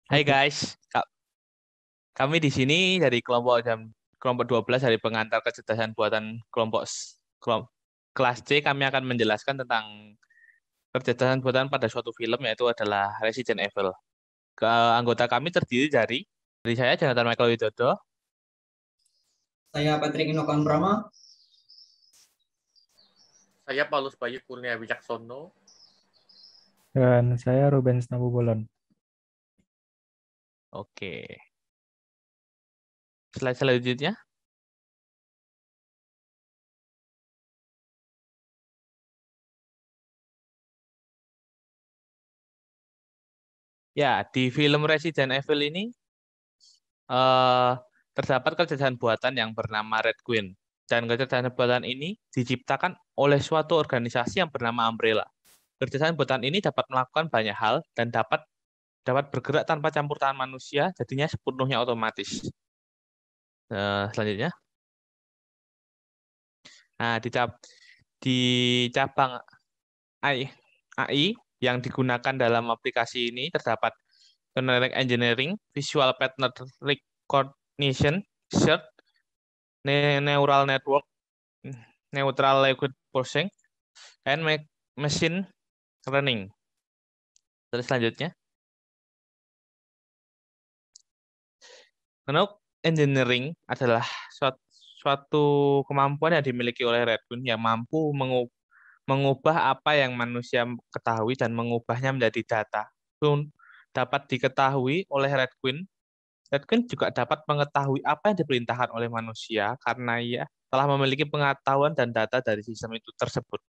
Hai Oke, guys, kami di sini dari kelompok 12 dari pengantar kecerdasan buatan kelas C. Kami akan menjelaskan tentang kecerdasan buatan pada suatu film, yaitu adalah Resident Evil. Anggota kami terdiri dari saya Jonathan Michael Widodo. saya Patrick Inokan Prama. Saya Paulus Bayu Kurnia Wicaksono. Dan saya Rubens Nabubolon. Oke, slide selanjutnya. Ya, di film Resident Evil ini eh, terdapat kecerdasan buatan yang bernama Red Queen. Dan kecerdasan buatan ini diciptakan oleh suatu organisasi yang bernama Umbrella. Kecerdasan buatan ini dapat melakukan banyak hal dan dapat dapat bergerak tanpa campur tangan manusia, jadinya sepenuhnya otomatis. Selanjutnya. Nah, di cabang AI yang digunakan dalam aplikasi ini terdapat Kinetic Engineering, Visual Pattern Recognition, Search, Neural Network, Neutral Language Processing, and Machine Learning. Terus selanjutnya. Kinetic Engineering adalah suatu kemampuan yang dimiliki oleh Red Queen yang mampu mengubah apa yang manusia ketahui dan mengubahnya menjadi data. Pun dapat diketahui oleh Red Queen. Red Queen juga dapat mengetahui apa yang diperintahkan oleh manusia karena ia telah memiliki pengetahuan dan data dari sistem itu tersebut.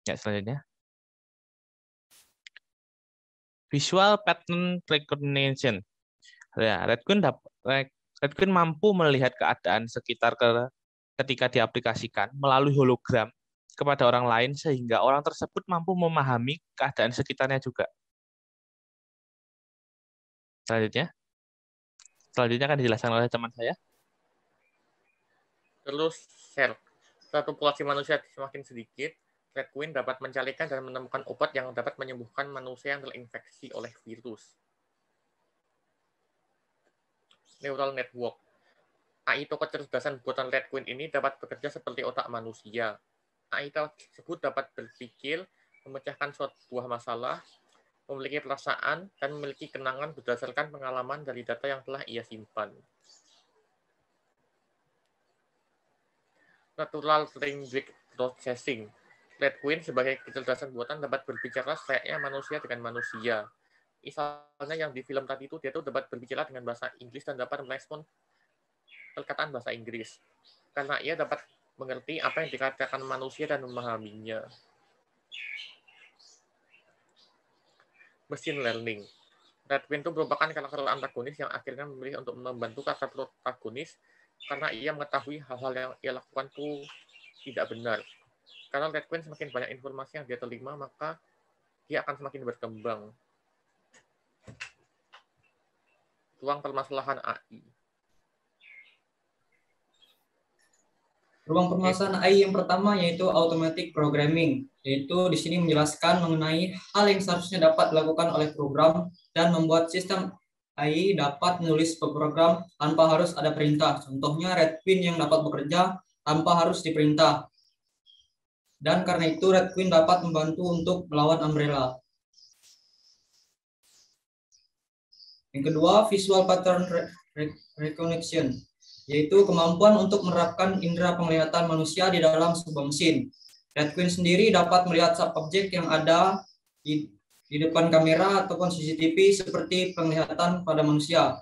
Ya, selanjutnya. Visual Pattern Recognition. Ya, Red Queen mampu melihat keadaan sekitar ketika diaplikasikan melalui hologram kepada orang lain sehingga orang tersebut mampu memahami keadaan sekitarnya juga. Selanjutnya akan dijelaskan oleh teman saya. Terus sel. Setelah populasi manusia semakin sedikit, Red Queen dapat mencarikan dan menemukan obat yang dapat menyembuhkan manusia yang terinfeksi oleh virus. Neural Network. AI atau kecerdasan buatan Red Queen ini dapat bekerja seperti otak manusia. AI tersebut dapat berpikir, memecahkan sebuah masalah, memiliki perasaan, dan memiliki kenangan berdasarkan pengalaman dari data yang telah ia simpan. Natural Language Processing. Red Queen sebagai kecerdasan buatan dapat berbicara selayaknya manusia dengan manusia. Misalnya yang di film tadi itu, dia tuh dapat berbicara dengan bahasa Inggris dan dapat merespon perkataan bahasa Inggris. Karena ia dapat mengerti apa yang dikatakan manusia dan memahaminya. Machine Learning. Red Queen itu merupakan karakter antagonis yang akhirnya memilih untuk membantu karakter protagonis karena ia mengetahui hal-hal yang ia lakukan itu tidak benar. Karena Red Queen semakin banyak informasi yang dia terima, maka dia akan semakin berkembang. Ruang permasalahan AI. Ruang permasalahan AI yang pertama yaitu automatic programming, yaitu di sini menjelaskan mengenai hal yang seharusnya dapat dilakukan oleh program dan membuat sistem AI dapat menulis program tanpa harus ada perintah. Contohnya Red Queen yang dapat bekerja tanpa harus diperintah. Dan karena itu Red Queen dapat membantu untuk melawan Umbrella. Yang kedua, visual pattern recognition, yaitu kemampuan untuk menerapkan indera penglihatan manusia di dalam sebuah mesin. Red Queen sendiri dapat melihat subobjek yang ada di depan kamera ataupun CCTV seperti penglihatan pada manusia.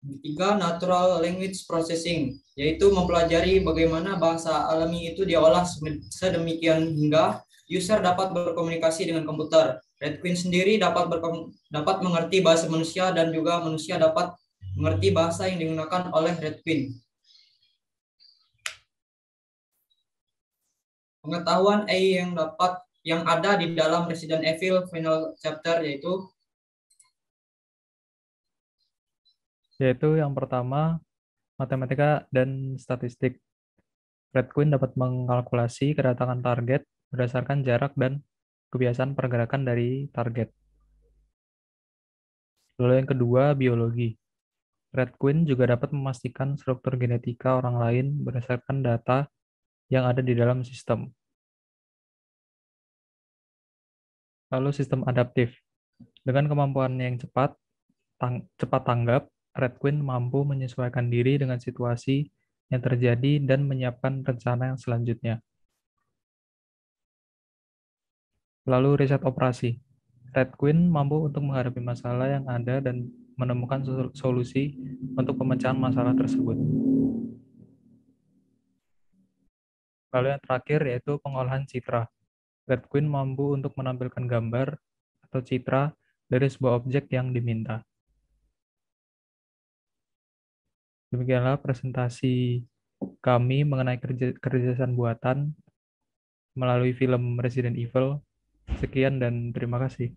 Ketiga, natural language processing, yaitu mempelajari bagaimana bahasa alami itu diolah sedemikian hingga user dapat berkomunikasi dengan komputer. Red Queen sendiri dapat mengerti bahasa manusia dan juga manusia dapat mengerti bahasa yang digunakan oleh Red Queen. Pengetahuan AI yang ada di dalam Resident Evil Final Chapter yaitu Yang pertama, matematika dan statistik. Red Queen dapat mengkalkulasi kedatangan target berdasarkan jarak dan kebiasaan pergerakan dari target. Lalu yang kedua, biologi. Red Queen juga dapat memastikan struktur genetika orang lain berdasarkan data yang ada di dalam sistem. Lalu sistem adaptif. Dengan kemampuannya yang cepat tanggap, Red Queen mampu menyesuaikan diri dengan situasi yang terjadi dan menyiapkan rencana yang selanjutnya. Lalu riset operasi. Red Queen mampu untuk menghadapi masalah yang ada dan menemukan solusi untuk pemecahan masalah tersebut. Lalu yang terakhir yaitu pengolahan citra. Red Queen mampu untuk menampilkan gambar atau citra dari sebuah objek yang diminta. Demikianlah presentasi kami mengenai kecerdasan buatan melalui film Resident Evil. Sekian dan terima kasih.